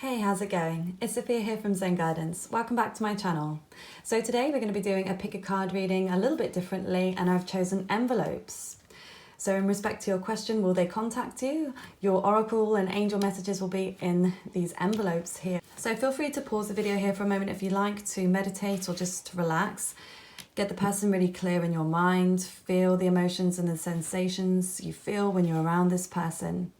Hey, how's it going? It's Sophia here from Zen Guidance. Welcome back to my channel. So today we're going to be doing a pick a card reading a little bit differently, and I've chosen envelopes. So in respect to your question, will they contact you? Your oracle and angel messages will be in these envelopes here. So feel free to pause the video here for a moment if you like to meditate or just relax. Get the person really clear in your mind. Feel the emotions and the sensations you feel when you're around this person.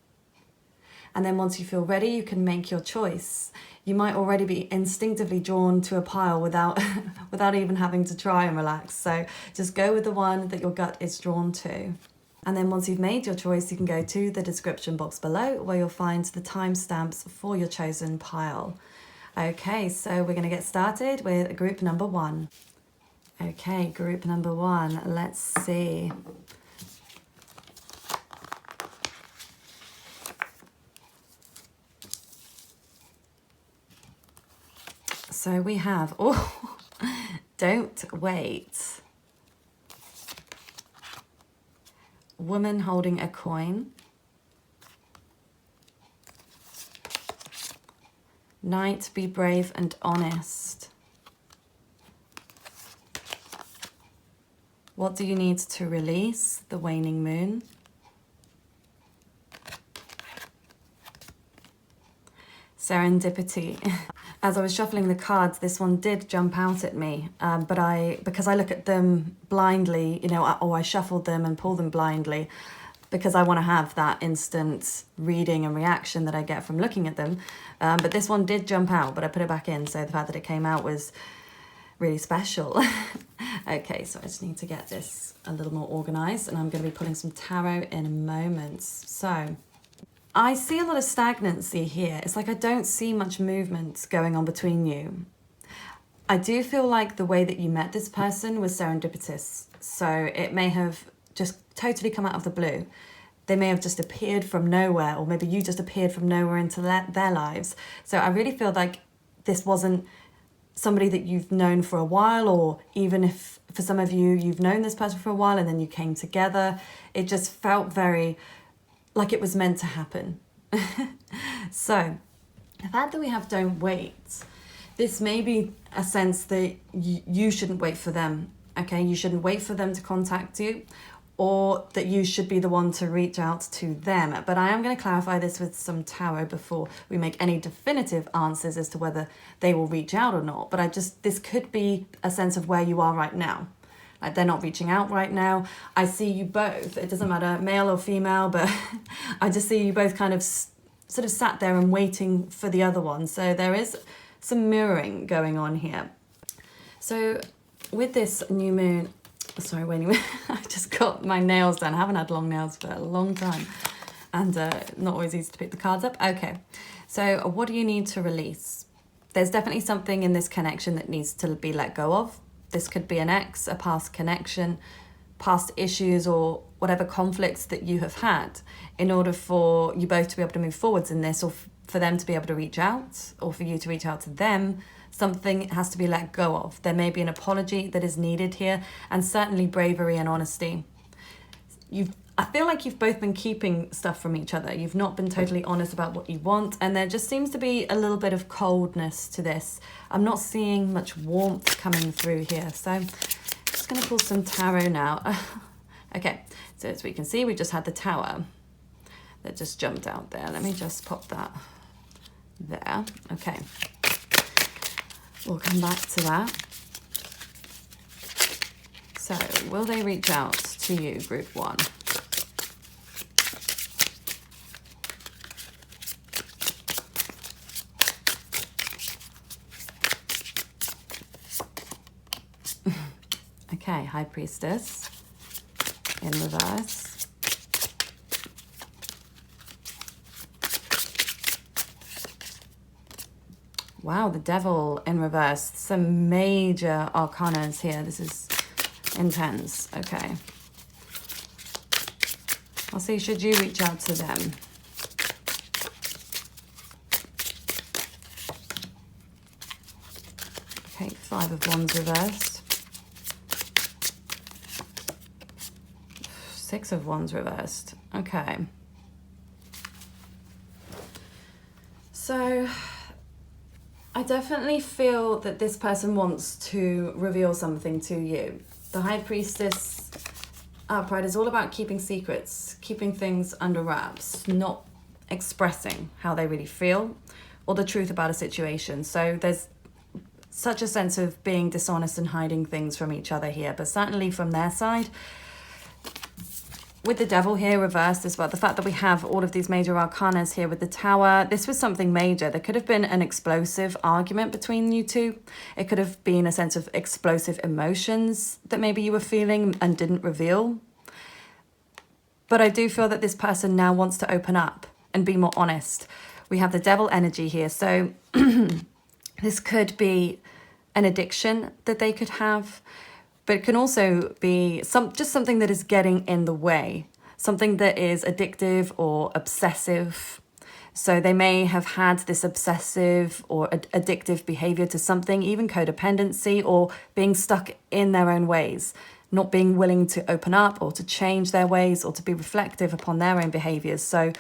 And then once you feel ready, you can make your choice. You might already be instinctively drawn to a pile without even having to try and relax. So just go with the one that your gut is drawn to. And then once you've made your choice, you can go to the description box below where you'll find the timestamps for your chosen pile. Okay, so we're going to get started with group number one. Okay, group number one, let's see. So we have, don't wait. Woman holding a coin. Knight, be brave and honest. What do you need to release? The waning moon. Serendipity. As I was shuffling the cards, this one did jump out at me, because I look at them blindly, or I shuffled them and pull them blindly because I want to have that instant reading and reaction that I get from looking at them. But this one did jump out, but I put it back in, so the fact that it came out was really special. Okay, so I just need to get this a little more organized, and I'm going to be pulling some tarot in a moment. So I see a lot of stagnancy here. It's like I don't see much movement going on between you. I do feel like the way that you met this person was serendipitous. So it may have just totally come out of the blue. They may have just appeared from nowhere, or maybe you just appeared from nowhere into their lives. So I really feel like this wasn't somebody that you've known for a while, or even if for some of you, you've known this person for a while and then you came together. It just felt very like it was meant to happen. So the fact that we have don't wait, this may be a sense that you shouldn't wait for them, okay? You shouldn't wait for them to contact you, or that you should be the one to reach out to them. But I am going to clarify this with some tarot before we make any definitive answers as to whether they will reach out or not. But this could be a sense of where you are right now. Like they're not reaching out right now. I see you both, it doesn't matter male or female, but I just see you both kind of sort of sat there and waiting for the other one. So there is some mirroring going on here. So with this new moon, sorry, wait a minute, I just got my nails done. I haven't had long nails for a long time, and not always easy to pick the cards up. Okay, so what do you need to release? There's definitely something in this connection that needs to be let go of. This could be an ex, a past connection, past issues, or whatever conflicts that you have had, in order for you both to be able to move forwards in this, or for them to be able to reach out, or for you to reach out to them. Something has to be let go of. There may be an apology that is needed here, and certainly bravery and honesty. I feel like you've both been keeping stuff from each other. You've not been totally honest about what you want, and there just seems to be a little bit of coldness to this. I'm not seeing much warmth coming through here, so I'm just going to pull some tarot now. Okay, so as we can see, we just had the tower that just jumped out there. Let me just pop that there. Okay, we'll come back to that. So, will they reach out to you, group one? Okay, High Priestess in reverse. Wow, the Devil in reverse. Some major arcanas here. This is intense. Okay. I'll see, should you reach out to them? Okay, Five of Wands reversed. Six of Wands reversed. Okay. So I definitely feel that this person wants to reveal something to you. The High Priestess upright is all about keeping secrets, keeping things under wraps, not expressing how they really feel or the truth about a situation. So there's such a sense of being dishonest and hiding things from each other here, but certainly from their side, with the Devil here reversed as well, the fact that we have all of these major arcanas here with the Tower, this was something major. There could have been an explosive argument between you two. It could have been a sense of explosive emotions that maybe you were feeling and didn't reveal. But I do feel that this person now wants to open up and be more honest. We have the Devil energy here. So this could be an addiction that they could have. But it can also be just something that is getting in the way, something that is addictive or obsessive. So they may have had this obsessive or addictive behavior to something, even codependency, or being stuck in their own ways, not being willing to open up or to change their ways or to be reflective upon their own behaviors. So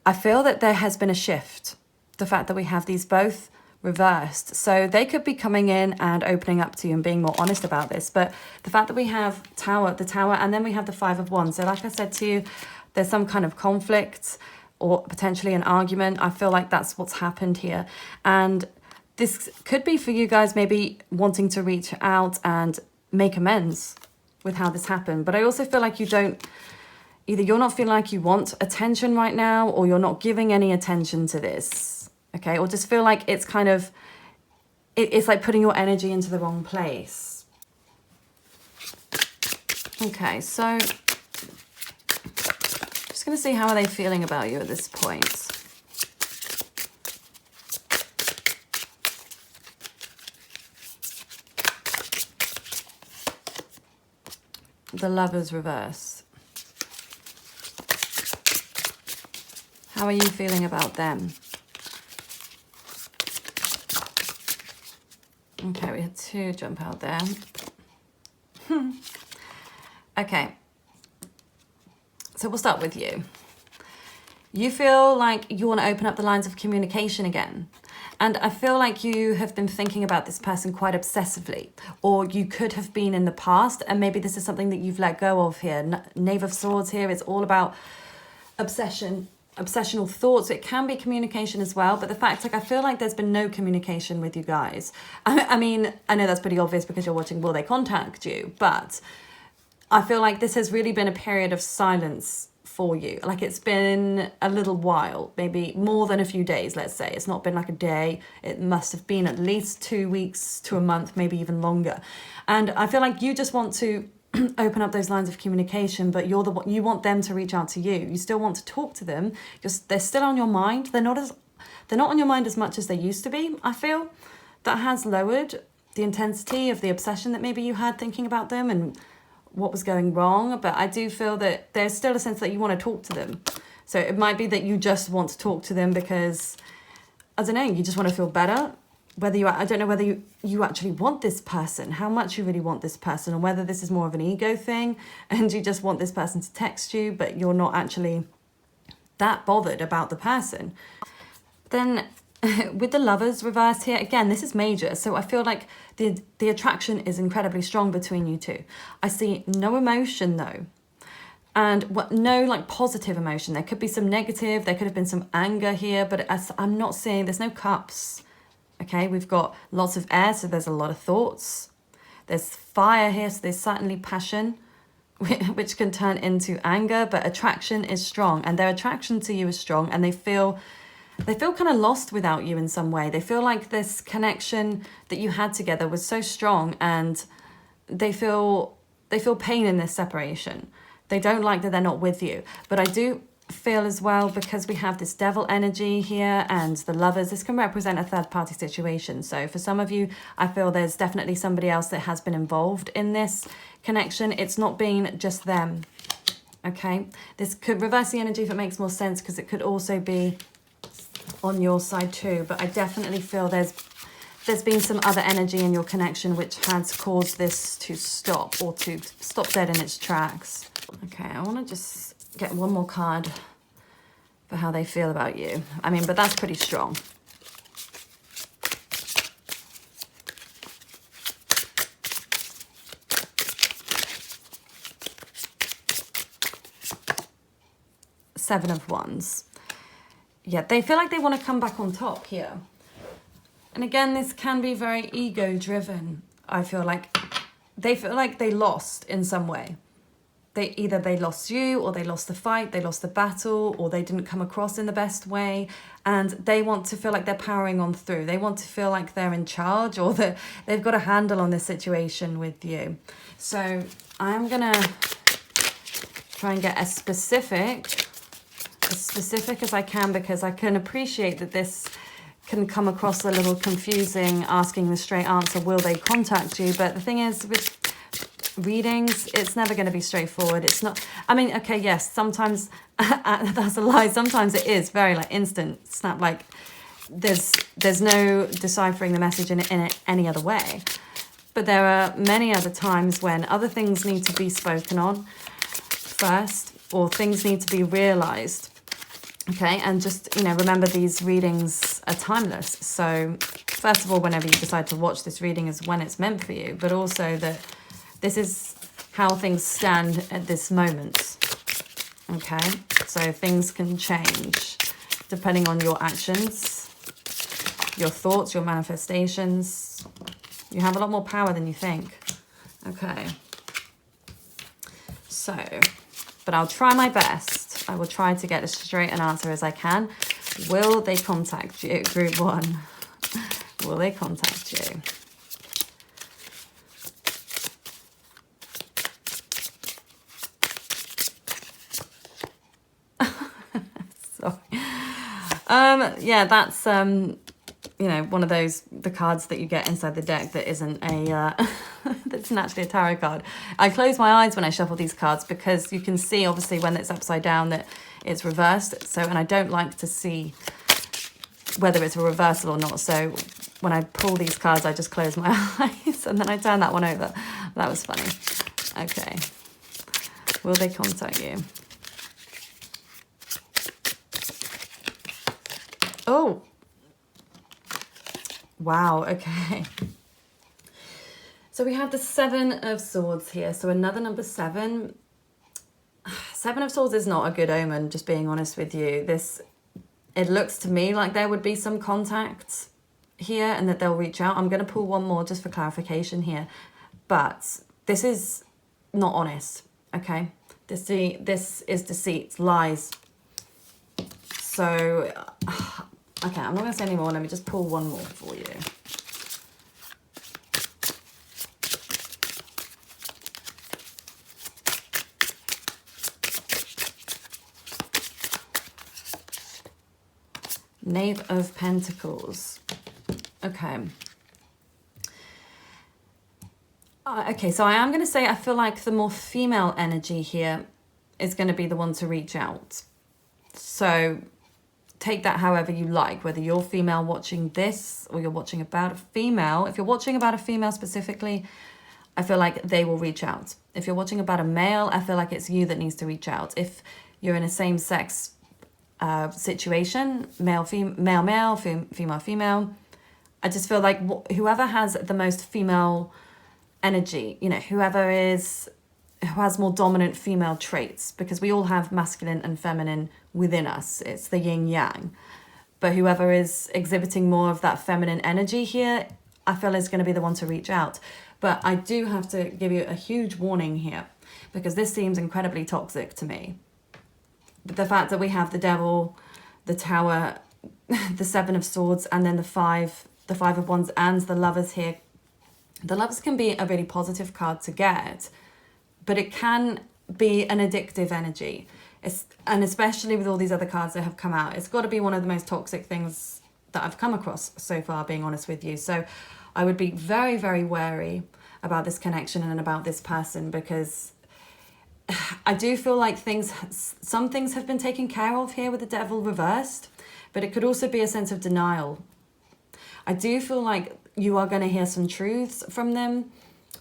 I feel that there has been a shift. The fact that we have these both reversed, so they could be coming in and opening up to you and being more honest about this. But the fact that we have the Tower, and then we have the Five of Wands, so like I said to you, there's some kind of conflict or potentially an argument. I feel like that's what's happened here, and this could be for you guys maybe wanting to reach out and make amends with how this happened. But I also feel like either you're not feeling like you want attention right now, or you're not giving any attention to this. Okay, or just feel like it's kind of, it's like putting your energy into the wrong place. Okay, so just going to see how are they feeling about you at this point. The Lovers reverse. How are you feeling about them? Okay, we had two jump out there. Okay. So we'll start with you. You feel like you want to open up the lines of communication again. And I feel like you have been thinking about this person quite obsessively, or you could have been in the past, and maybe this is something that you've let go of here. Knave of Swords here is all about obsessional thoughts. It can be communication as well, but the fact, like, I feel like there's been no communication with you guys. I mean, I know that's pretty obvious because you're watching Will They Contact You, but I feel like this has really been a period of silence for you. Like, it's been a little while, maybe more than a few days, let's say. It's not been like a day. It must have been at least 2 weeks to a month, maybe even longer. And I feel like you just want to open up those lines of communication, but you want them to reach out to you. You still want to talk to them. They're still on your mind. They're not on your mind as much as they used to be. I feel that has lowered the intensity of the obsession that maybe you had thinking about them and what was going wrong. But I do feel that there's still a sense that you want to talk to them. So it might be that you just want to talk to them because, I don't know, you just want to feel better. I don't know whether you actually want this person, how much you really want this person, or whether this is more of an ego thing and you just want this person to text you, but you're not actually that bothered about the person. Then with the Lovers reversed here, again, this is major. So I feel like the attraction is incredibly strong between you two. I see no emotion though. And no like positive emotion. There could be some negative, there could have been some anger here, but I'm not seeing, there's no cups. Okay, we've got lots of air, so there's a lot of thoughts. There's fire here, so there's certainly passion, which can turn into anger, but attraction is strong, and their attraction to you is strong, and they feel kind of lost without you in some way. They feel like this connection that you had together was so strong, and they feel pain in this separation. They don't like that they're not with you. But I do feel as well, because we have this Devil energy here and the Lovers, this can represent a third party situation. So for some of you, I feel there's definitely somebody else that has been involved in this connection. It's not been just them. Okay, this could reverse the energy if it makes more sense, because it could also be on your side too. But I definitely feel there's been some other energy in your connection which has caused this to stop, or to stop dead in its tracks. Okay, I want to just get one more card for how they feel about you. I mean, but that's pretty strong. Seven of Wands. Yeah, they feel like they want to come back on top here. And again, this can be very ego-driven. I feel like they feel like they lost in some way. Either they lost you, or they lost the fight, they lost the battle, or they didn't come across in the best way, and they want to feel like they're powering on through. They want to feel like they're in charge, or that they've got a handle on this situation with you. So I'm gonna try and get as specific as I can, because I can appreciate that this can come across a little confusing, asking the straight answer, will they contact you? But the thing is, with readings, it's never going to be straightforward. It's not, I mean, okay, yes, sometimes that's a lie. Sometimes it is very like instant snap, like there's no deciphering the message in any other way. But there are many other times when other things need to be spoken on first, or things need to be realized. Okay, and just, you know, remember these readings are timeless. So first of all, whenever you decide to watch this reading is when it's meant for you, but also that this is how things stand at this moment. Okay, so things can change depending on your actions, your thoughts, your manifestations. You have a lot more power than you think. Okay, so, but I'll try my best. I will try to get as straight an answer as I can. Will they contact you? Group 1. Will they contact you? Sorry. Yeah, that's you know, one of those, the cards that you get inside the deck that isn't a that's naturally a tarot card. I close my eyes when I shuffle these cards because you can see obviously when it's upside down that it's reversed. So, and I don't like to see whether it's a reversal or not. So when I pull these cards, I just close my eyes and then I turn that one over. That was funny. Okay. Will they contact you? Oh. Wow, okay. So we have the 7 of Swords here. So another number 7. 7 of Swords is not a good omen, just being honest with you. It looks to me like there would be some contact here and that they'll reach out. I'm going to pull one more just for clarification here. But this is not honest, okay? This is deceit, lies. So, okay, I'm not going to say any more. Let me just pull one more for you. Knave of Pentacles. Okay. Okay, so I am going to say I feel like the more female energy here is going to be the one to reach out. So take that however you like, whether you're female watching this or you're watching about a female. If you're watching about a female specifically, I feel like they will reach out. If you're watching about a male, I feel like it's you that needs to reach out. If you're in a same-sex situation, male, female, female, I just feel like whoever has the most female energy, you know, who has more dominant female traits, because we all have masculine and feminine within us. It's the yin yang. But whoever is exhibiting more of that feminine energy here, I feel is going to be the one to reach out. But I do have to give you a huge warning here, because this seems incredibly toxic to me. But the fact that we have the Devil, the Tower, the 7 of Swords, and then the 5 of Wands and the Lovers here. The Lovers can be a really positive card to get, but it can be an addictive energy. And especially with all these other cards that have come out, it's got to be one of the most toxic things that I've come across so far, being honest with you. So I would be very, very wary about this connection and about this person, because I do feel like some things have been taken care of here with the Devil reversed, but it could also be a sense of denial. I do feel like you are going to hear some truths from them,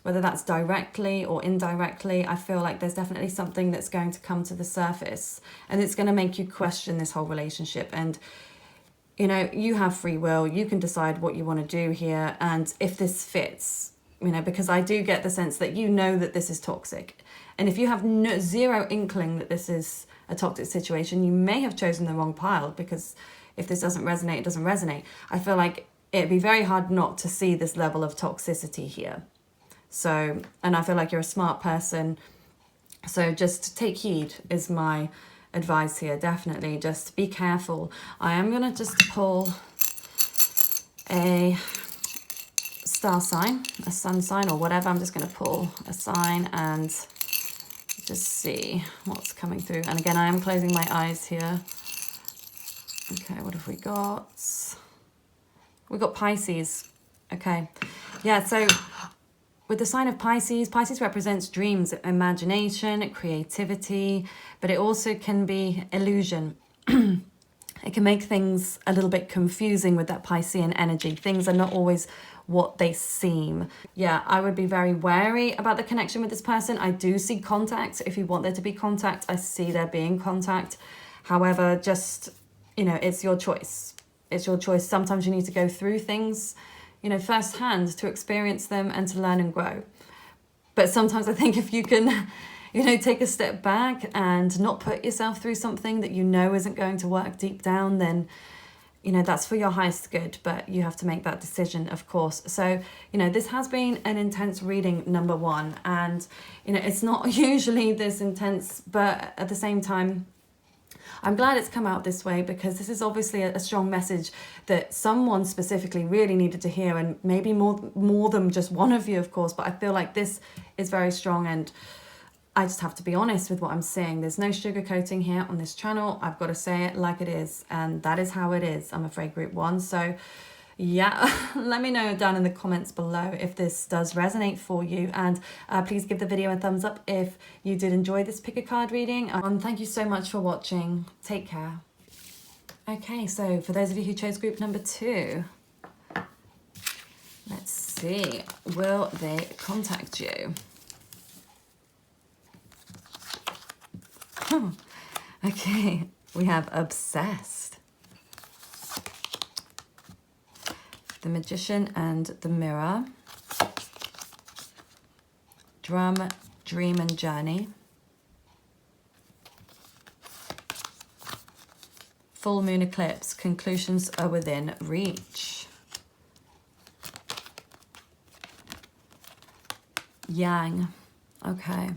whether that's directly or indirectly. I feel like there's definitely something that's going to come to the surface, and it's going to make you question this whole relationship. And, you know, you have free will. You can decide what you want to do here, and if this fits, you know, because I do get the sense that you know that this is toxic. And if you have zero inkling that this is a toxic situation, you may have chosen the wrong pile, because if this doesn't resonate, it doesn't resonate. I feel like it'd be very hard not to see this level of toxicity here. So, and I feel like you're a smart person. So just take heed is my advice here. Definitely just be careful. I am going to just pull a star sign, a sun sign or whatever. I'm just going to pull a sign and just see what's coming through. And again, I am closing my eyes here. Okay, what have we got? We've got Pisces. Okay. Yeah, so with the sign of Pisces, Pisces represents dreams, imagination, creativity, but it also can be illusion. It can make things a little bit confusing with that Piscean energy. Things are not always what they seem. Yeah, I would be very wary about the connection with this person. I do see contact. If you want there to be contact, I see there being contact. However, just, you know, it's your choice. It's your choice. Sometimes you need to go through things, you know, firsthand to experience them and to learn and grow. But sometimes I think if you can, you know, take a step back and not put yourself through something that you know isn't going to work deep down, then, you know, that's for your highest good, but you have to make that decision, of course. So, you know, this has been an intense reading, number one, and, you know, it's not usually this intense, but at the same time, I'm glad it's come out this way, because this is obviously a strong message that someone specifically really needed to hear, and maybe more than just one of you, of course, but I feel like this is very strong, and I just have to be honest with what I'm saying. There's no sugarcoating here on this channel. I've got to say it like it is, and that is how it is, I'm afraid, group one. So yeah, let me know down in the comments below if this does resonate for you, and please give the video a thumbs up if you did enjoy this pick a card reading. Thank you so much for watching. Take care. Okay, so for those of you who chose group number 2, let's see, will they contact you? Okay, we have obsessed, the Magician and the Mirror, Drum, Dream and Journey, Full Moon Eclipse, Conclusions are within reach, Yang. Okay.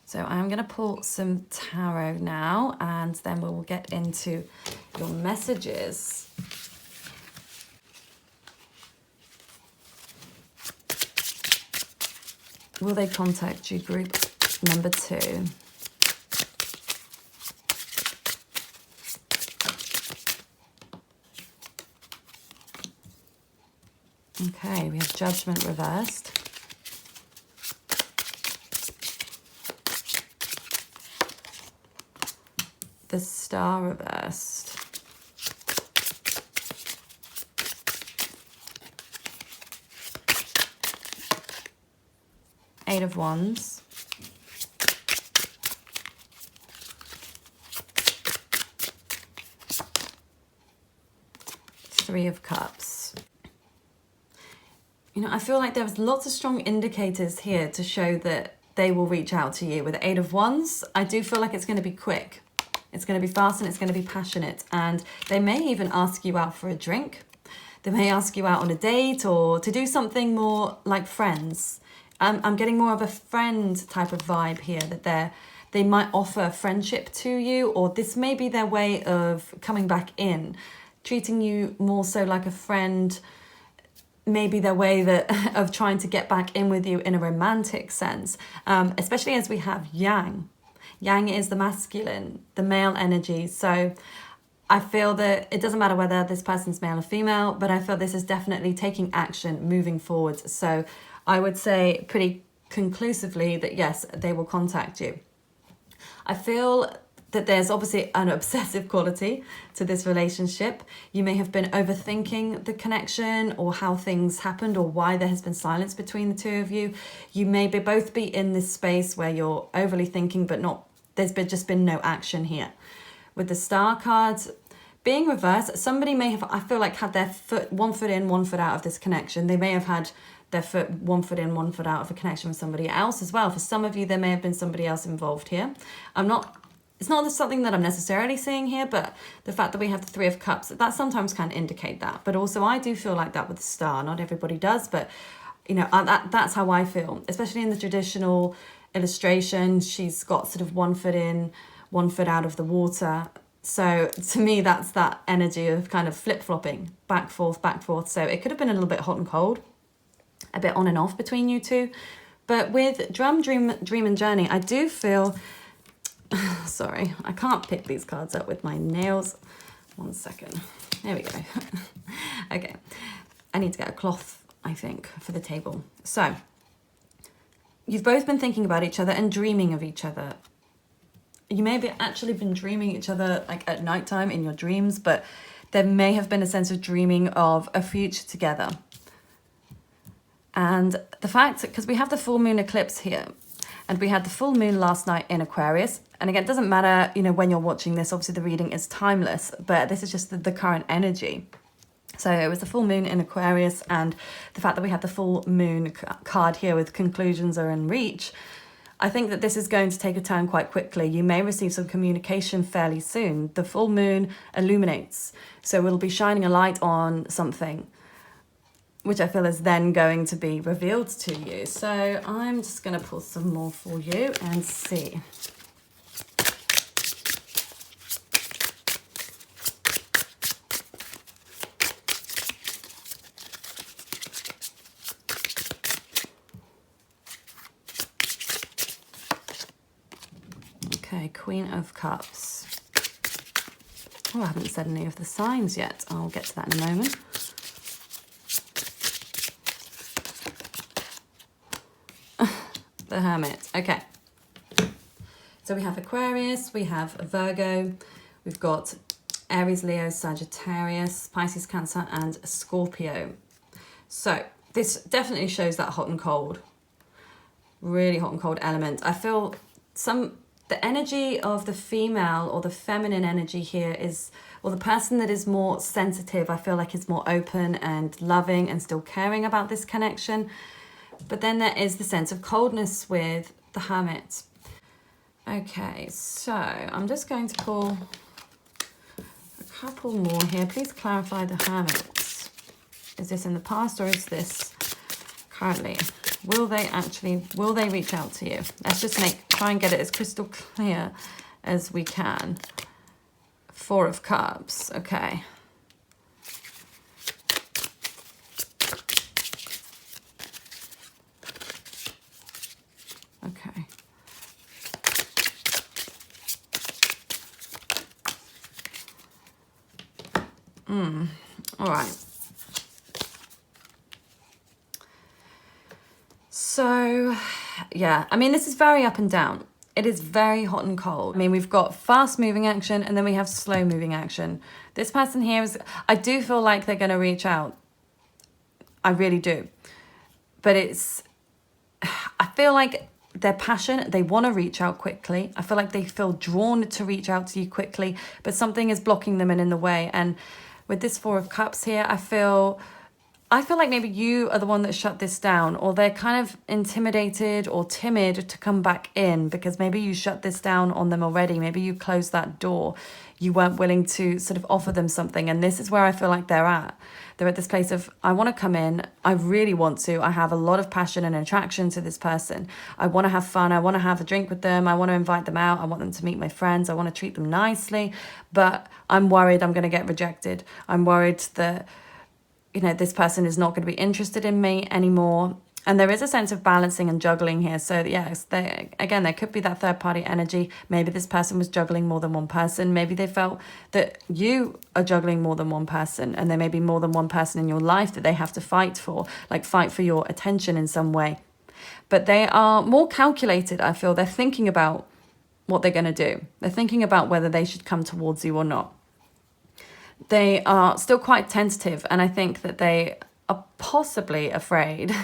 So I'm going to pull some tarot now, and then we'll get into your messages. Will they contact you, group number 2? Okay, we have Judgment reversed. The Star reversed. Eight of Wands. Three of Cups. You know, I feel like there's lots of strong indicators here to show that they will reach out to you. With the Eight of Wands, I do feel like it's going to be quick. It's going to be fast and it's going to be passionate, and they may even ask you out for a drink. They may ask you out on a date or to do something more like friends. I'm getting more of a friend type of vibe here, that they might offer friendship to you, or this may be their way of coming back in, treating you more so like a friend, maybe their way of trying to get back in with you in a romantic sense, especially as we have Yang. Yang is the masculine, the male energy. So I feel that it doesn't matter whether this person's male or female, but I feel this is definitely taking action, moving forward. So I would say pretty conclusively that yes, they will contact you. I feel that there's obviously an obsessive quality to this relationship. You may have been overthinking the connection or how things happened or why there has been silence between the two of you. You may both be in this space where you're overly thinking, but there's just been no action here. With the Star cards, being reversed, somebody may have, I feel like, had their foot, 1 foot in, 1 foot out of this connection. They may have had their foot 1 foot in, 1 foot out of a connection with somebody else as well. For some of you, there may have been somebody else involved here. It's not something that I'm necessarily seeing here, but the fact that we have the 3 of Cups, that sometimes can indicate that. But also I do feel like that with the Star. Not everybody does, but you know, that's how I feel, especially in the traditional illustration. She's got sort of 1 foot in, 1 foot out of the water. So to me, that's that energy of kind of flip-flopping, back, forth, back, forth. So it could have been a little bit hot and cold, a bit on and off between you two. But with Drum, Dream and Journey, I do feel... Sorry, I can't pick these cards up with my nails. 1 second. There we go. Okay. I need to get a cloth, I think, for the table. So, you've both been thinking about each other and dreaming of each other. You may have actually been dreaming each other like at nighttime in your dreams, but there may have been a sense of dreaming of a future together. And the fact, because we have the full moon eclipse here, and we had the full moon last night in Aquarius. And again, it doesn't matter, you know, when you're watching this, obviously the reading is timeless, but this is just the current energy. So it was the full moon in Aquarius, and the fact that we had the full moon card here with conclusions are in reach, I think that this is going to take a turn quite quickly. You may receive some communication fairly soon. The full moon illuminates, so it'll be shining a light on something, which I feel is then going to be revealed to you. So I'm just going to pull some more for you and see. Okay, Queen of Cups. Oh, I haven't said any of the signs yet. I'll get to that in a moment. The Hermit. Okay. So we have Aquarius, we have Virgo, we've got Aries, Leo, Sagittarius, Pisces, Cancer, and Scorpio. So this definitely shows that hot and cold, really hot and cold element. I feel the energy of the female or the feminine energy here is, or the person that is more sensitive, I feel like is more open and loving and still caring about this connection. But then there is the sense of coldness with the Hermit. Okay, so I'm just going to pull a couple more here. Please clarify the Hermit. Is this in the past or is this currently? Will they reach out to you? Let's just try and get it as crystal clear as we can. 4 of Cups, okay. Okay. All right. So, yeah, I mean, this is very up and down. It is very hot and cold. I mean, we've got fast moving action and then we have slow moving action. This person here is, I do feel like they're going to reach out. I really do. But I feel like their passion, they want to reach out quickly. I feel like they feel drawn to reach out to you quickly, but something is blocking them and in the way. And with this 4 of Cups here, I feel like maybe you are the one that shut this down, or they're kind of intimidated or timid to come back in because maybe you shut this down on them already. Maybe you closed that door. You weren't willing to sort of offer them something. And this is where I feel like they're at. They're at this place of, I want to come in. I really want to. I have a lot of passion and attraction to this person. I want to have fun. I want to have a drink with them. I want to invite them out. I want them to meet my friends. I want to treat them nicely. But I'm worried I'm going to get rejected. I'm worried that, you know, this person is not going to be interested in me anymore. And there is a sense of balancing and juggling here. So yes, there could be that third party energy. Maybe this person was juggling more than one person. Maybe they felt that you are juggling more than one person, and there may be more than one person in your life that they have to fight for, like fight for your attention in some way. But they are more calculated, I feel. They're thinking about what they're going to do. They're thinking about whether they should come towards you or not. They are still quite tentative, and I think that they are possibly afraid.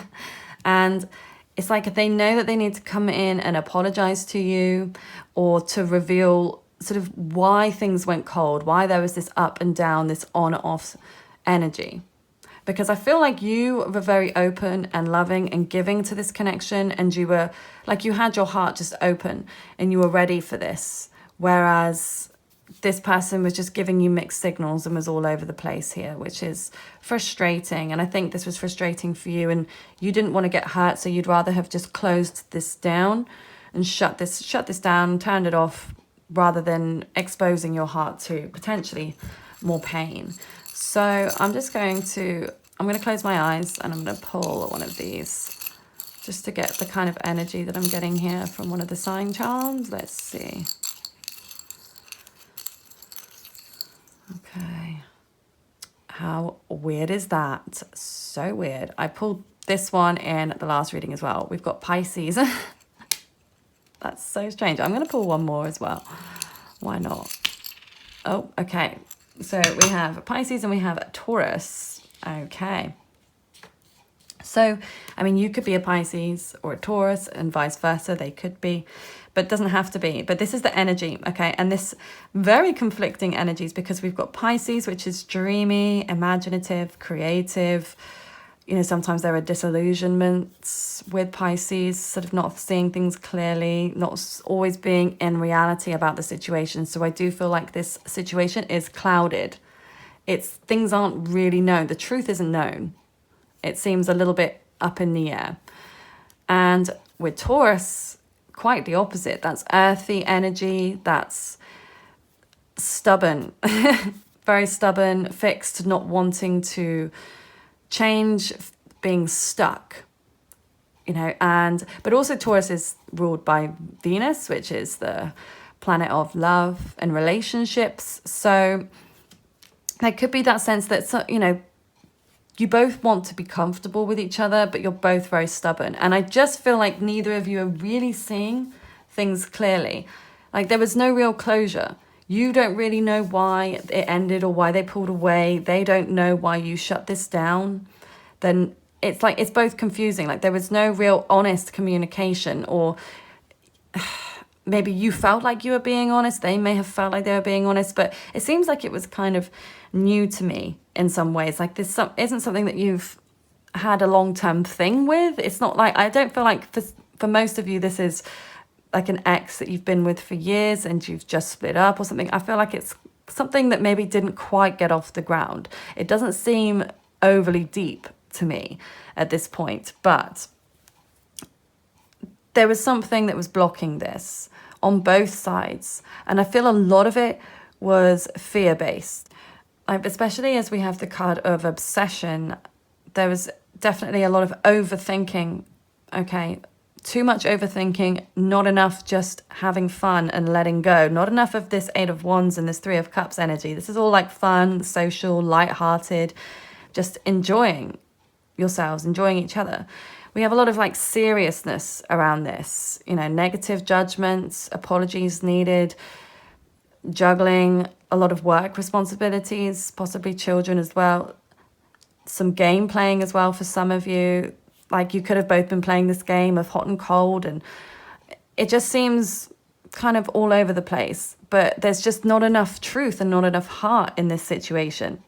And it's like they know that they need to come in and apologize to you, or to reveal sort of why things went cold, why there was this up and down, this on-off energy. Because I feel like you were very open and loving and giving to this connection, and you were like, you had your heart just open and you were ready for this. Whereas this person was just giving you mixed signals and was all over the place here, which is frustrating. And I think this was frustrating for you, and you didn't want to get hurt, so you'd rather have just closed this down and shut this down, turned it off, rather than exposing your heart to potentially more pain. So I'm going to close my eyes and I'm going to pull one of these just to get the kind of energy that I'm getting here from one of the sign charms. Let's see. Okay. How weird is that? So weird. I pulled this one in the last reading as well. We've got Pisces. That's so strange. I'm going to pull one more as well. Why not? Oh, okay. So we have Pisces and we have Taurus. Okay. So, I mean, you could be a Pisces or a Taurus and vice versa. They could be, but it doesn't have to be. But this is the energy, okay? And this very conflicting energies, because we've got Pisces, which is dreamy, imaginative, creative. You know, sometimes there are disillusionments with Pisces, sort of not seeing things clearly, not always being in reality about the situation. So I do feel like this situation is clouded. Things aren't really known. The truth isn't known. It seems a little bit up in the air. And with Taurus, quite the opposite. That's earthy energy. That's stubborn, very stubborn, fixed, not wanting to change, being stuck, you know. But also Taurus is ruled by Venus, which is the planet of love and relationships. So there could be that sense that, you know, you both want to be comfortable with each other, but you're both very stubborn. And I just feel like neither of you are really seeing things clearly. Like there was no real closure. You don't really know why it ended or why they pulled away. They don't know why you shut this down. Then it's like, it's both confusing. Like there was no real honest communication, or maybe you felt like you were being honest. They may have felt like they were being honest, but it seems like it was kind of new to me in some ways. Like this isn't something that you've had a long-term thing with. It's not like, I don't feel like for most of you, this is like an ex that you've been with for years and you've just split up or something. I feel like it's something that maybe didn't quite get off the ground. It doesn't seem overly deep to me at this point, but there was something that was blocking this on both sides. And I feel a lot of it was fear-based. Especially as we have the card of obsession, there was definitely a lot of overthinking, okay? Too much overthinking, not enough just having fun and letting go. Not enough of this Eight of Wands and this Three of Cups energy. This is all like fun, social, light-hearted, just enjoying yourselves, enjoying each other. We have a lot of like seriousness around this, you know, negative judgments, apologies needed, juggling a lot of work responsibilities, possibly children as well, some game playing as well for some of you. Like you could have both been playing this game of hot and cold, and it just seems kind of all over the place. But there's just not enough truth and not enough heart in this situation.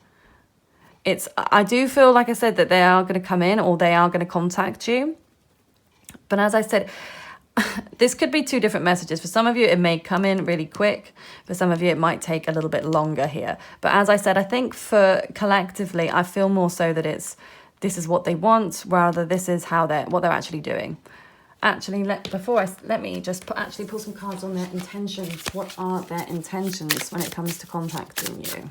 I do feel, like I said, that they are going to come in or they are going to contact you. But as I said, this could be two different messages. For some of you, it may come in really quick. For some of you, it might take a little bit longer here. But as I said, I think for collectively, I feel more so that this is what they want, rather this is what they're actually doing. Actually, let me just pull some cards on their intentions. What are their intentions when it comes to contacting you?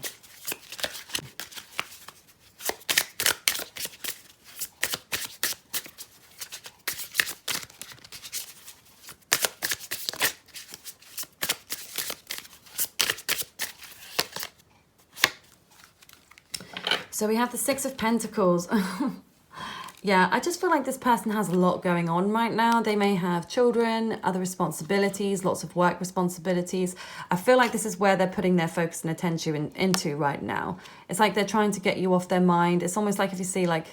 So we have the Six of Pentacles. Yeah, I just feel like this person has a lot going on right now. They may have children, other responsibilities, lots of work responsibilities. I feel like this is where they're putting their focus and attention into right now. It's like they're trying to get you off their mind. It's almost like if you see, like,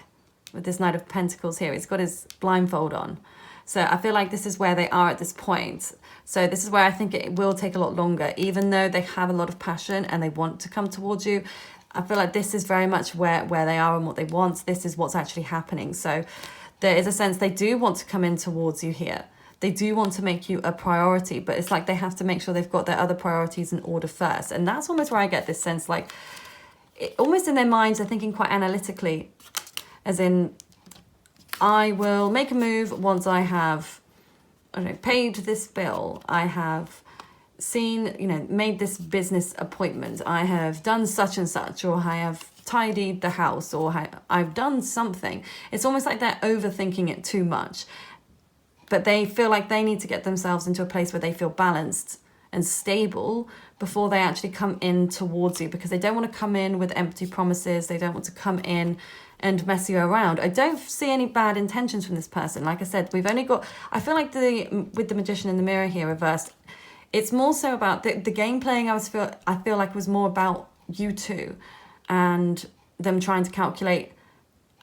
with this Knight of Pentacles here, he's got his blindfold on. So I feel like this is where they are at this point. So this is where I think it will take a lot longer, even though they have a lot of passion and they want to come towards you. I feel like this is very much where they are and what they want. This is what's actually happening. So there is a sense they do want to come in towards you here. They do want to make you a priority, but it's like they have to make sure they've got their other priorities in order first. And that's almost where I get this sense, like, almost in their minds, they're thinking quite analytically, as in, I will make a move once I have, I don't know, paid this bill. I have seen, made this business appointment. I have done such and such, or I have tidied the house, or I've done something. It's almost like they're overthinking it too much. But they feel like they need to get themselves into a place where they feel balanced and stable before they actually come in towards you, because they don't want to come in with empty promises. They don't want to come in and mess you around. I don't see any bad intentions from this person. Like I said, we've only got, I feel like with the Magician in the Mirror here reversed, it's more so about the game playing. I feel like was more about you two and them trying to calculate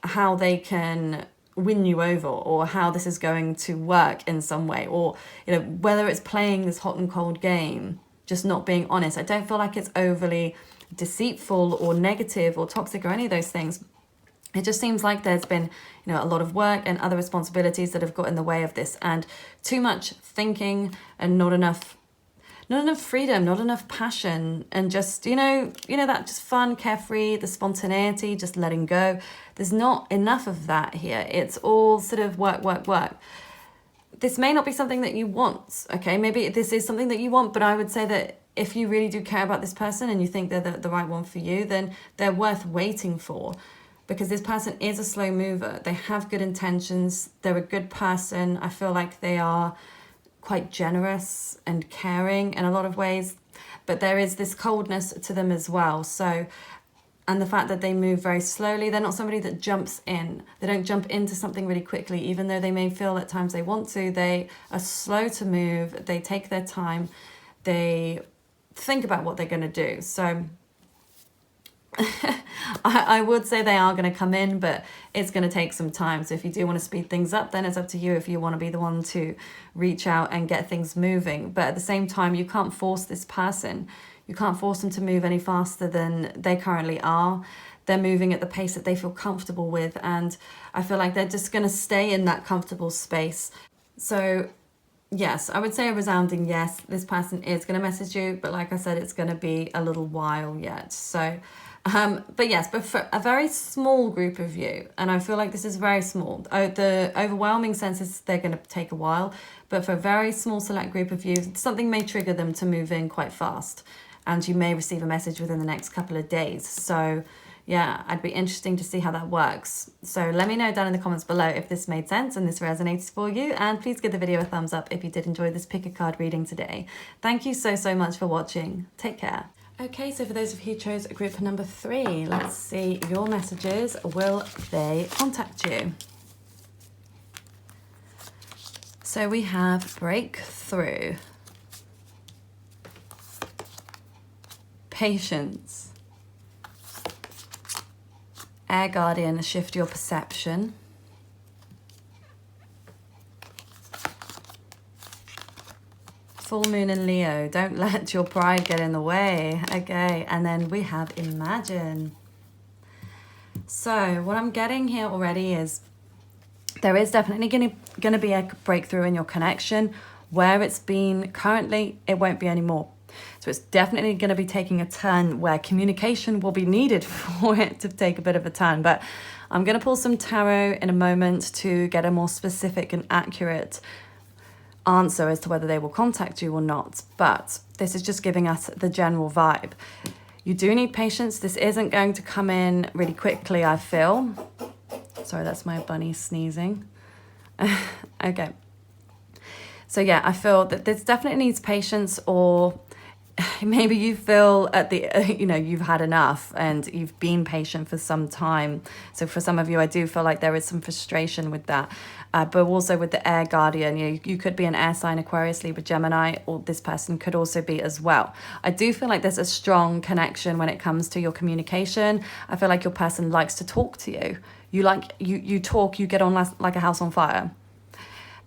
how they can win you over, or how this is going to work in some way, or whether it's playing this hot and cold game, just not being honest. I don't feel like it's overly deceitful or negative or toxic or any of those things. It just seems like there's been a lot of work and other responsibilities that have got in the way of this, and too much thinking and not enough freedom, not enough passion, and just, that just fun, carefree, the spontaneity, just letting go. There's not enough of that here. It's all sort of work, work, work. This may not be something that you want, okay? Maybe this is something that you want, but I would say that if you really do care about this person and you think they're the right one for you, then they're worth waiting for, because this person is a slow mover. They have good intentions. They're a good person. I feel like they are quite generous and caring in a lot of ways, but there is this coldness to them as well. So, and the fact that they move very slowly, they're not somebody that jumps in. They don't jump into something really quickly, even though they may feel at times they want to. They are slow to move. They take their time. They think about what they're going to do. So I would say they are going to come in, but it's going to take some time. So if you do want to speed things up, then it's up to you if you want to be the one to reach out and get things moving. But at the same time, you can't force this person. You can't force them to move any faster than they currently are. They're moving at the pace that they feel comfortable with. And I feel like they're just going to stay in that comfortable space. So yes, I would say a resounding yes. This person is going to message you, but like I said, it's going to be a little while yet. So but for a very small group of you, and I feel like this is very small. The overwhelming sense is they're going to take a while, but for a very small select group of you, something may trigger them to move in quite fast, and you may receive a message within the next couple of days. So yeah, I'd be interesting to see how that works. So let me know down in the comments below if this made sense and this resonates for you, and please give the video a thumbs up if you did enjoy this pick a card reading today. Thank you so much for watching. Take care. Okay, so for those of you who chose group number 3, let's see your messages. Will they contact you? So we have breakthrough, patience, air guardian, shift your perception, full moon in Leo, don't let your pride get in the way. Okay, and then we have imagine. So what I'm getting here already is there is definitely going to be a breakthrough in your connection. Where it's been currently, it won't be anymore. So it's definitely going to be taking a turn where communication will be needed for it to take a bit of a turn. But I'm going to pull some tarot in a moment to get a more specific and accurate answer as to whether they will contact you or not. But this is just giving us the general vibe. You do need patience. This isn't going to come in really quickly, I feel. Sorry, that's my bunny sneezing. Okay. So yeah, I feel that this definitely needs patience, or maybe you feel at the, you've had enough and you've been patient for some time. So for some of you, I do feel like there is some frustration with that. But also with the air guardian, you could be an air sign, Aquarius, Libra, Gemini, or this person could also be as well. I do feel like there's a strong connection when it comes to your communication. I feel like your person likes to talk to you. You talk, you get on like a house on fire.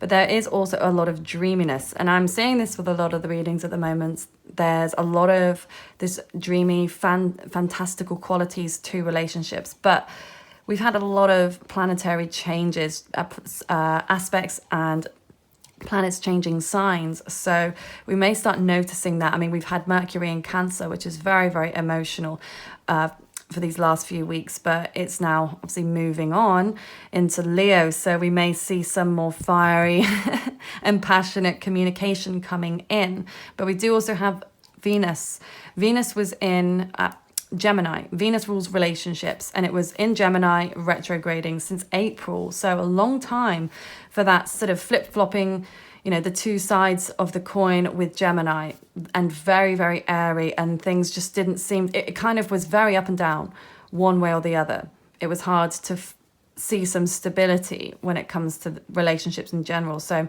but there is also a lot of dreaminess. And I'm seeing this with a lot of the readings at the moment. There's a lot of this dreamy, fantastical qualities to relationships, but we've had a lot of planetary changes, aspects, and planets changing signs. So we may start noticing that. I mean, we've had Mercury in Cancer, which is very, very emotional for these last few weeks, but it's now obviously moving on into Leo. So we may see some more fiery and passionate communication coming in. But we do also have Venus. Venus was in Gemini. Venus rules relationships, and it was in Gemini retrograding since April. So a long time for that sort of flip-flopping, you know, the two sides of the coin with Gemini, and very, very airy, and things just didn't seem, it kind of was very up and down one way or the other. It was hard to see some stability when it comes to relationships in general. So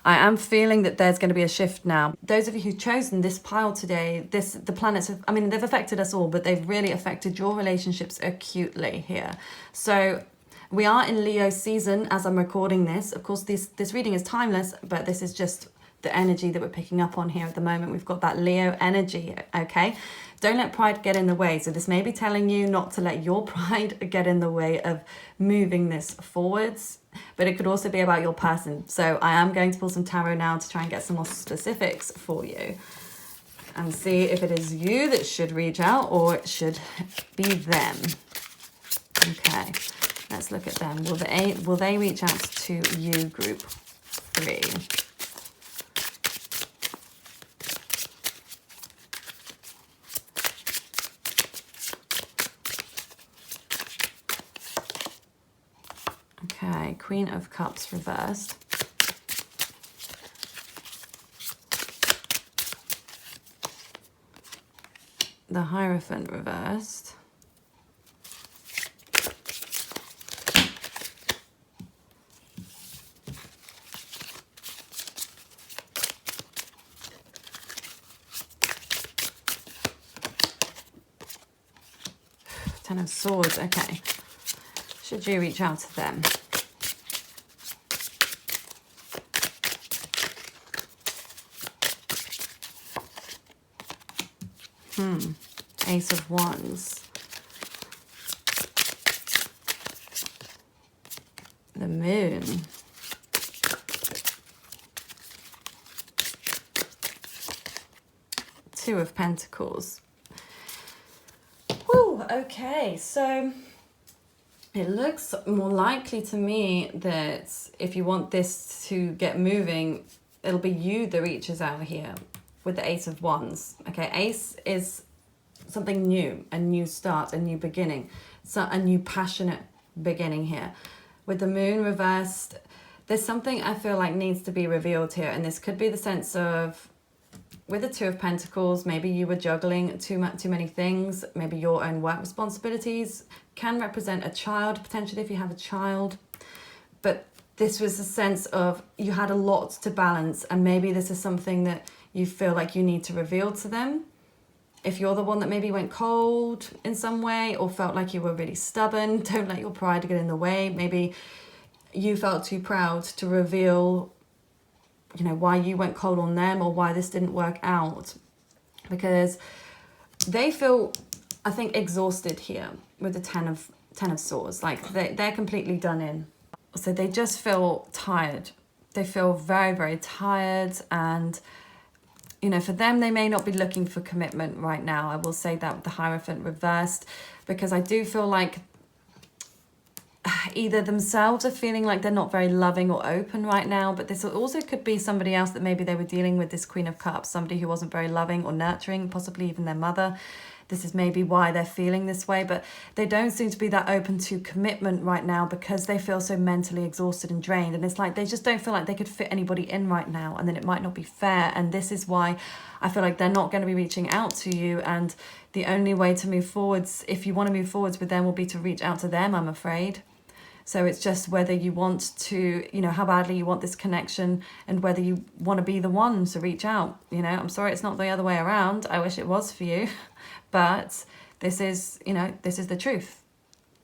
I am feeling that there's going to be a shift now. Those of you who've chosen this pile today, the planets, I mean, they've affected us all, but they've really affected your relationships acutely here. So we are in Leo season as I'm recording this. Of course, this reading is timeless, but this is just the energy that we're picking up on here at the moment. We've got that Leo energy, okay? Don't let pride get in the way. So this may be telling you not to let your pride get in the way of moving this forwards, but it could also be about your person. So I am going to pull some tarot now to try and get some more specifics for you and see if it is you that should reach out or it should be them. Okay, let's look at them. Will they reach out to you, group 3? Okay, Queen of Cups reversed. The Hierophant reversed. Ten of Swords, okay. Should you reach out to them? Ace of Wands. The Moon. Two of Pentacles. Whew, okay, so it looks more likely to me that if you want this to get moving, it'll be you that reaches out here with the Ace of Wands. Okay, Ace is something new, a new start, a new beginning, so a new passionate beginning here. With the Moon reversed, there's something I feel like needs to be revealed here, and this could be the sense of, with the Two of Pentacles, maybe you were juggling too many things, maybe your own work responsibilities, can represent a child, potentially if you have a child, but this was a sense of you had a lot to balance, and maybe this is something that you feel like you need to reveal to them. If you're the one that maybe went cold in some way or felt like you were really stubborn, don't let your pride get in the way. Maybe you felt too proud to reveal, you know, why you went cold on them or why this didn't work out. Because they feel, I think, exhausted here with the Ten of Swords. Like they're completely done in. So they just feel tired. They feel very, very tired, and you know, for them, they may not be looking for commitment right now. I will say that with the Hierophant reversed, because I do feel like either themselves are feeling like they're not very loving or open right now, but this also could be somebody else that maybe they were dealing with, this Queen of Cups, somebody who wasn't very loving or nurturing, possibly even their mother. This is maybe why they're feeling this way, but they don't seem to be that open to commitment right now because they feel so mentally exhausted and drained. And it's like they just don't feel like they could fit anybody in right now, and then it might not be fair. And this is why I feel like they're not going to be reaching out to you. And the only way to move forwards, if you want to move forwards with them, will be to reach out to them, I'm afraid. So it's just whether you want to, you know, how badly you want this connection, and whether you want to be the one to reach out. You know, I'm sorry it's not the other way around. I wish it was for you. But this is, you know, this is the truth.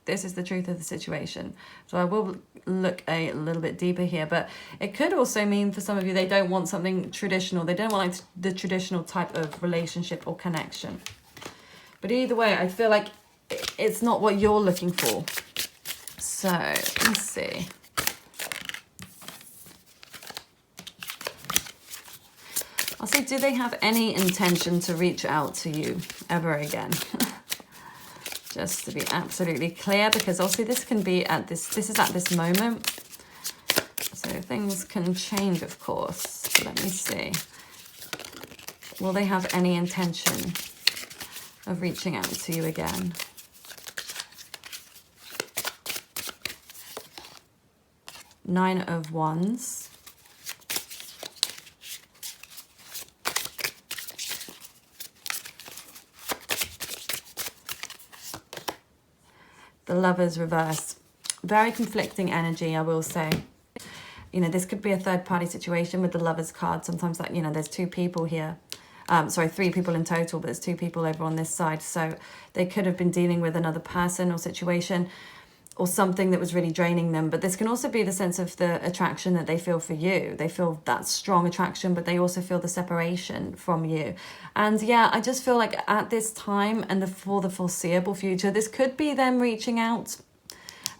This is the truth of the situation. So I will look a little bit deeper here, but it could also mean for some of you, they don't want something traditional. They don't want like the traditional type of relationship or connection. But either way, I feel like it's not what you're looking for. So let's see. I'll see, do they have any intention to reach out to you ever again? Just to be absolutely clear, because obviously this can be at this is at this moment. So things can change, of course. Let me see. Will they have any intention of reaching out to you again? Nine of Wands. The Lovers reverse. Very conflicting energy, I will say. You know, this could be a third party situation with the Lovers card. Sometimes, like, you know, there's two people here. Sorry, three people in total, but there's two people over on this side. So they could have been dealing with another person or situation or something that was really draining them. But this can also be the sense of the attraction that they feel for you. They feel that strong attraction, but they also feel the separation from you. And yeah, I just feel like at this time and for the foreseeable future, this could be them reaching out.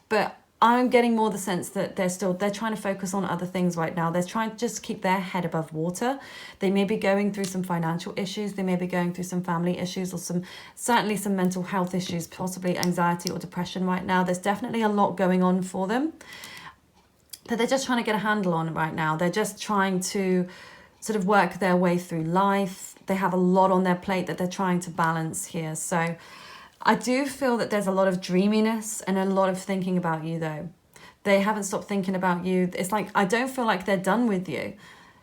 But I'm getting more the sense that they're trying to focus on other things right now. They're trying to just keep their head above water. They may be going through some financial issues. They may be going through some family issues or certainly some mental health issues, possibly anxiety or depression right now. There's definitely a lot going on for them that they're just trying to get a handle on right now. They're just trying to sort of work their way through life. They have a lot on their plate that they're trying to balance here. So I do feel that there's a lot of dreaminess and a lot of thinking about you, though. They haven't stopped thinking about you. It's like, I don't feel like they're done with you,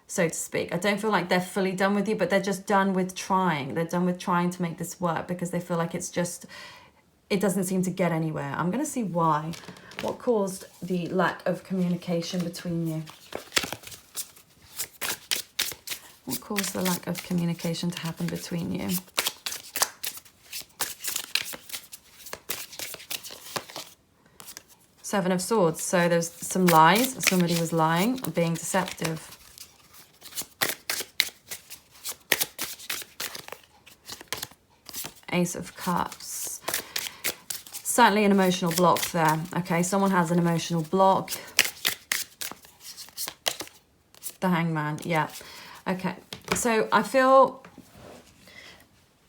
so to speak. I don't feel like they're fully done with you, but they're just done with trying. They're done with trying to make this work because they feel like it doesn't seem to get anywhere. I'm going to see why. What caused the lack of communication between you? What caused the lack of communication to happen between you? Seven of Swords. So there's some lies. Somebody was lying or being deceptive. Ace of Cups. Certainly an emotional block there. Okay, someone has an emotional block. The Hangman. Yeah. Okay. So I feel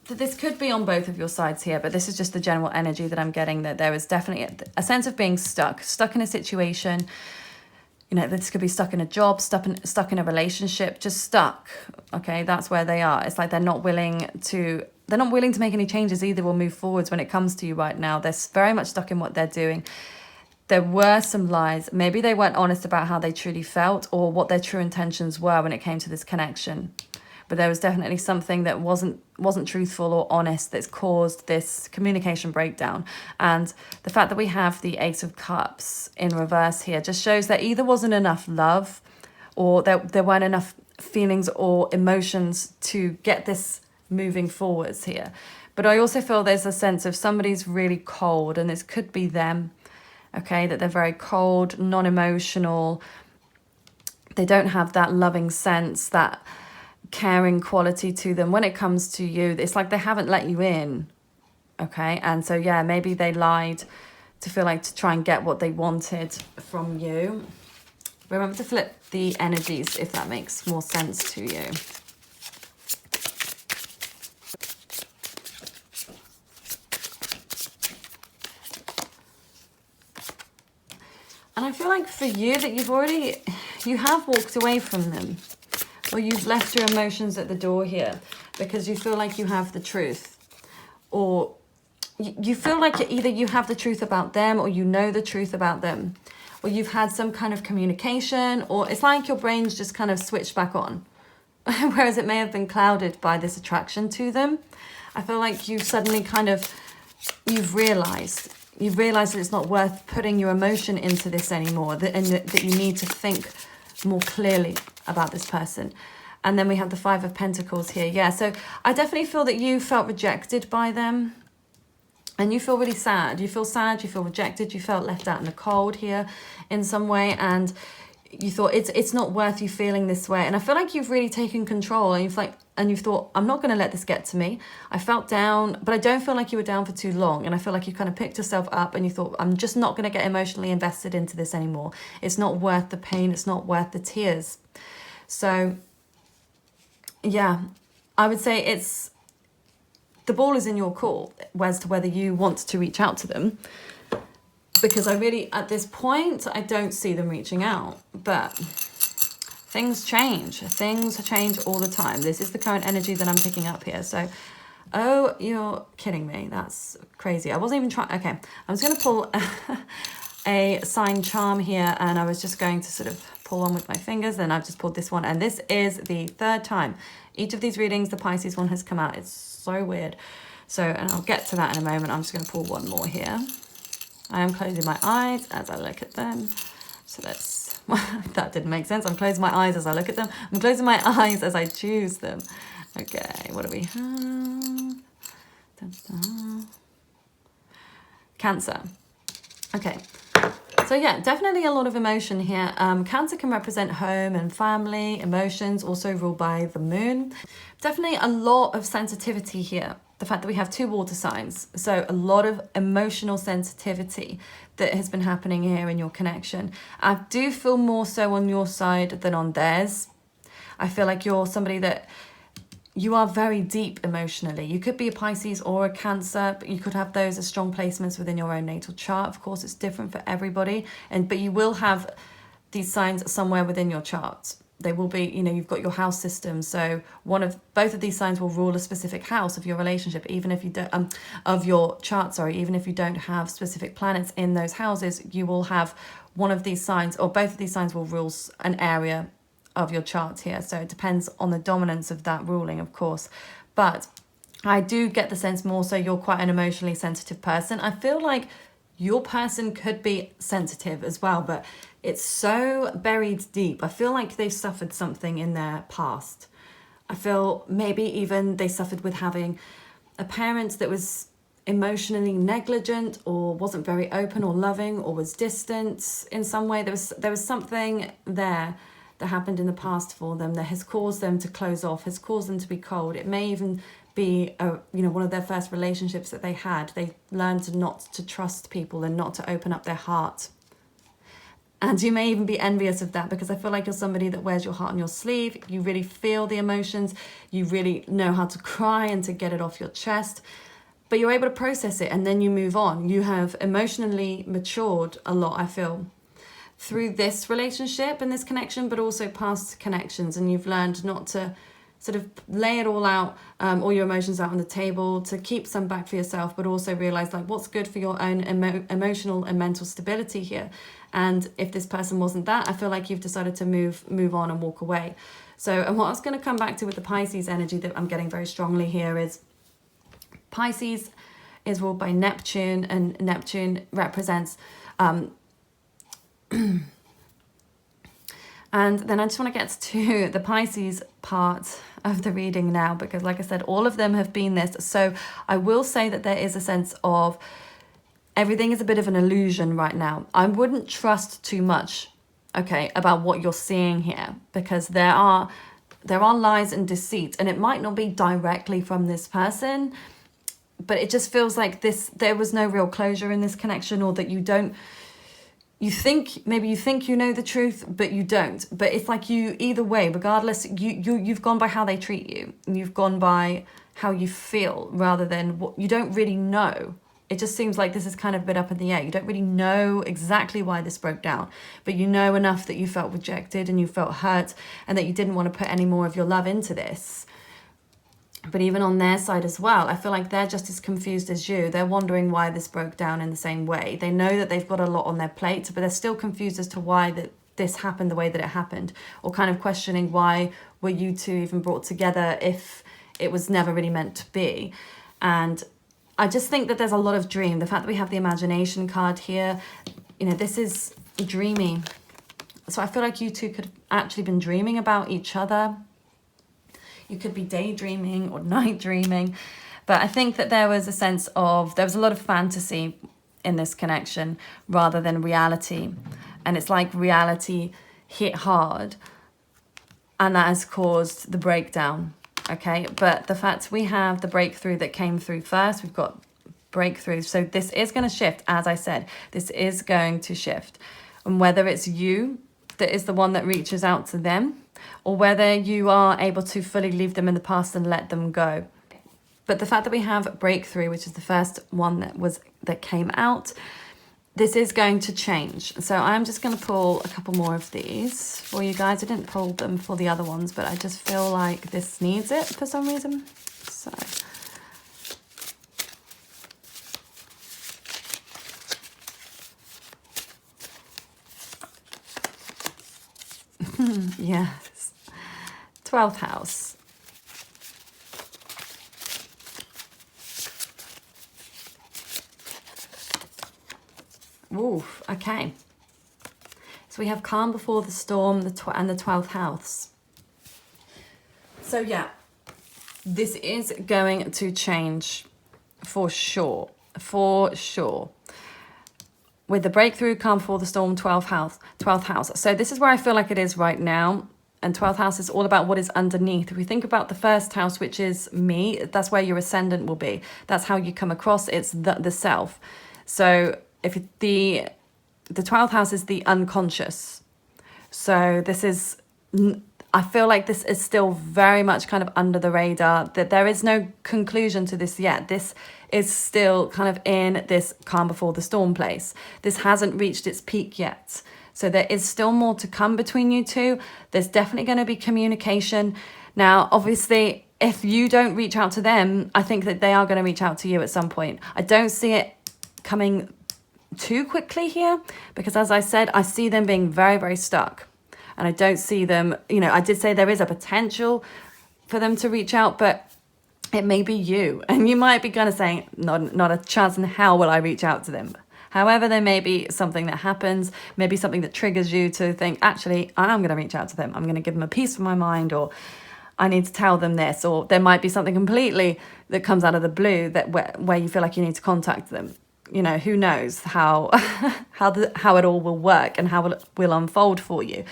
that this could be on both of your sides here, but this is just the general energy that I'm getting, that there is definitely a sense of being stuck in a situation. You know, this could be stuck in a job, stuck in a relationship, just stuck. Okay, that's where they are. It's like they're not willing to make any changes either or move forwards when it comes to you right now. They're very much stuck in what they're doing. There were some lies. Maybe they weren't honest about how they truly felt or what their true intentions were when it came to this connection. But there was definitely something that wasn't truthful or honest that's caused this communication breakdown. And the fact that we have the Ace of Cups in reverse here just shows that either wasn't enough love or there weren't enough feelings or emotions to get this moving forwards here. But I also feel there's a sense of somebody's really cold, and this could be them, okay, that they're very cold, non-emotional. They don't have that loving sense, that caring quality to them when it comes to you. It's like they haven't let you in, okay? And so yeah, maybe they lied to feel like to try and get what they wanted from you. Remember to flip the energies if that makes more sense to you. And I feel like for you that you have walked away from them, or you've left your emotions at the door here because you feel like you have the truth, or you feel like either you have the truth about them or you know the truth about them, or you've had some kind of communication, or it's like your brain's just kind of switched back on, whereas it may have been clouded by this attraction to them. I feel like you suddenly you've realized that it's not worth putting your emotion into this anymore, and that you need to think more clearly about this person. And then we have the Five of Pentacles here. Yeah, so I definitely feel that you felt rejected by them. And you feel really sad. You feel sad, you feel rejected, you felt left out in the cold here in some way, and you thought it's not worth you feeling this way. And I feel like you've really taken control, and you've thought, I'm not going to let this get to me. I felt down, but I don't feel like you were down for too long. And I feel like you kind of picked yourself up and you thought, I'm just not going to get emotionally invested into this anymore. It's not worth the pain. It's not worth the tears. So yeah, I would say the ball is in your court as to whether you want to reach out to them. Because I really, at this point, I don't see them reaching out. But things change. Things change all the time. This is the current energy that I'm picking up here. So, oh, you're kidding me. That's crazy. I wasn't even trying. Okay, I was going to pull a sign charm here, and I was just going to sort of pull one with my fingers. Then I've just pulled this one, and this is the third time. Each of these readings, the Pisces one has come out. It's so weird. So, and I'll get to that in a moment. I'm just going to pull one more here. I am closing my eyes as I look at them. So let's, that didn't make sense. I'm closing my eyes as I look at them. I'm closing my eyes as I choose them. Okay, what do we have? Da-da. Cancer. Okay. So yeah, definitely a lot of emotion here. Cancer can represent home and family, emotions, also ruled by the moon. Definitely a lot of sensitivity here. The fact that we have 2 water signs. So a lot of emotional sensitivity that has been happening here in your connection. I do feel more so on your side than on theirs. I feel like you're somebody that you are very deep emotionally. You could be a Pisces or a Cancer, but you could have those as strong placements within your own natal chart. Of course, it's different for everybody. But you will have these signs somewhere within your chart. They will be, you've got your house system. So both of these signs will rule a specific house of your relationship, even if you don't, of your chart, sorry, even if you don't have specific planets in those houses, you will have one of these signs, or both of these signs will rule an area of your chart here. So it depends on the dominance of that ruling, of course. But I do get the sense more so you're quite an emotionally sensitive person. I feel like your person could be sensitive as well, but it's so buried deep. I feel like they've suffered something in their past. I feel maybe even they suffered with having a parent that was emotionally negligent, or wasn't very open or loving, or was distant in some way. There was something there that happened in the past for them that has caused them to close off, has caused them to be cold. It may even be one of their first relationships that they had. They learned not to trust people and not to open up their heart. And you may even be envious of that, because I feel like you're somebody that wears your heart on your sleeve. You really feel the emotions. You really know how to cry and to get it off your chest. But you're able to process it, and then you move on. You have emotionally matured a lot, I feel, through this relationship and this connection, but also past connections. And you've learned not to sort of lay it all out, all your emotions out on the table, to keep some back for yourself, but also realize like what's good for your own emotional and mental stability here. And if this person wasn't that, I feel like you've decided to move on and walk away. So, and what I was going to come back to with the Pisces energy that I'm getting very strongly here is Pisces is ruled by Neptune, and Neptune represents and then I just want to get to the Pisces part of the reading now, because like I said, all of them have been this. So I will say that there is a sense of everything is a bit of an illusion right now. I wouldn't trust too much, okay, about what you're seeing here, because there are lies and deceit, and it might not be directly from this person, but it just feels like there was no real closure in this connection, or that you think you know the truth, but you don't. But it's like either way, regardless, you've gone by how they treat you. You've gone by how you feel rather than what you don't really know. It just seems like this is kind of a bit up in the air. You don't really know exactly why this broke down, but you know enough that you felt rejected and you felt hurt, and that you didn't want to put any more of your love into this. But even on their side as well, I feel like they're just as confused as you. They're wondering why this broke down in the same way. They know that they've got a lot on their plate, but they're still confused as to why this happened the way that it happened, or kind of questioning why were you two even brought together if it was never really meant to be. And I just think that there's a lot of dream. The fact that we have the imagination card here, this is dreamy. So I feel like you two could have actually been dreaming about each other. You could be daydreaming or night dreaming, But I think that there was a lot of fantasy in this connection rather than reality. And it's like reality hit hard, and that has caused the breakdown, okay? But the fact we have the breakthrough that came through first, we've got breakthrough. So this is going to shift, as I said, this is going to shift. And whether it's you that is the one that reaches out to them, or whether you are able to fully leave them in the past and let them go. But the fact that we have breakthrough, which is the first one that came out, this is going to change. So I'm just going to pull a couple more of these for you guys. I didn't pull them for the other ones, but I just feel like this needs it for some reason. So yes, 12th house. Oof, okay. So we have calm before the storm, and the 12th house. So yeah, this is going to change for sure, With the breakthrough, calm before the storm, 12th house. So this is where I feel like it is right now. And 12th house is all about what is underneath. If we think about the first house, which is me, that's where your ascendant will be. That's how you come across. It's the self. So if the 12th house is the unconscious. So this is, I feel like this is still very much kind of under the radar, that there is no conclusion to this yet. This is still kind of in this calm before the storm place. This hasn't reached its peak yet. So there is still more to come between you two. There's definitely going to be communication. Now, obviously, if you don't reach out to them, I think that they are going to reach out to you at some point. I don't see it coming too quickly here, because as I said, I see them being very, very stuck, and I don't see them, I did say there is a potential for them to reach out, but it may be you, and you might be kind of saying, not a chance in hell will I reach out to them. However, there may be something that happens, maybe something that triggers you to think, actually, I'm going to reach out to them. I'm going to give them a piece of my mind, or I need to tell them this, or there might be something completely that comes out of the blue that where you feel like you need to contact them. Who knows how it all will work and how it will unfold for you.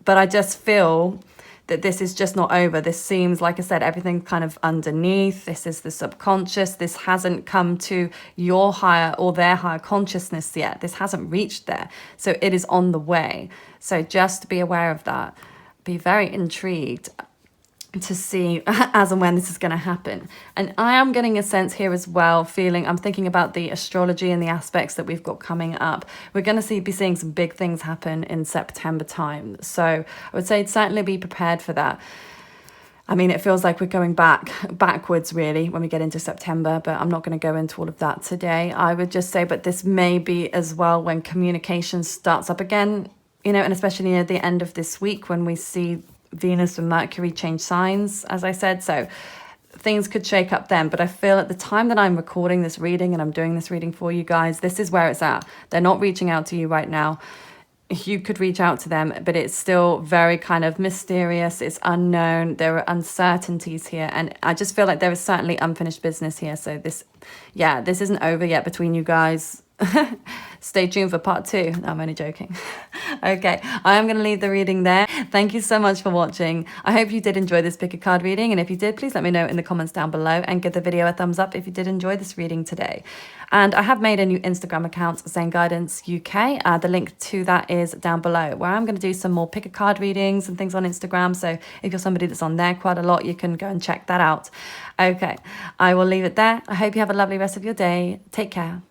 But I just feel that this is just not over. This seems, like I said, everything kind of underneath. This is the subconscious. This hasn't come to your higher or their higher consciousness yet. This hasn't reached there. So it is on the way. So just be aware of that. Be very intrigued to see as and when this is going to happen. And I am getting a sense here as well, I'm thinking about the astrology and the aspects that we've got coming up. We're going to be seeing some big things happen in September time. So I would say certainly be prepared for that. I mean, it feels like we're going backwards really when we get into September, but I'm not going to go into all of that today. I would just say, but this may be as well when communication starts up again, and especially near the end of this week when we see Venus and Mercury change signs, as I said. So things could shake up then. But I feel at the time that I'm recording this reading and I'm doing this reading for you guys, this is where it's at. They're not reaching out to you right now. You could reach out to them, but it's still very kind of mysterious. It's unknown. There are uncertainties here. And I just feel like there is certainly unfinished business here. So this isn't over yet between you guys. Stay tuned for part 2. No, I'm only joking. Okay, I am going to leave the reading there. Thank you so much for watching. I hope you did enjoy this pick a card reading, and if you did, please let me know in the comments down below, and give the video a thumbs up if you did enjoy this reading today. And I have made a new Instagram account, Zen Guidance UK. The link to that is down below, where I'm going to do some more pick a card readings and things on Instagram. So if you're somebody that's on there quite a lot, you can go and check that out. Okay, I will leave it there. I hope you have a lovely rest of your day. Take care.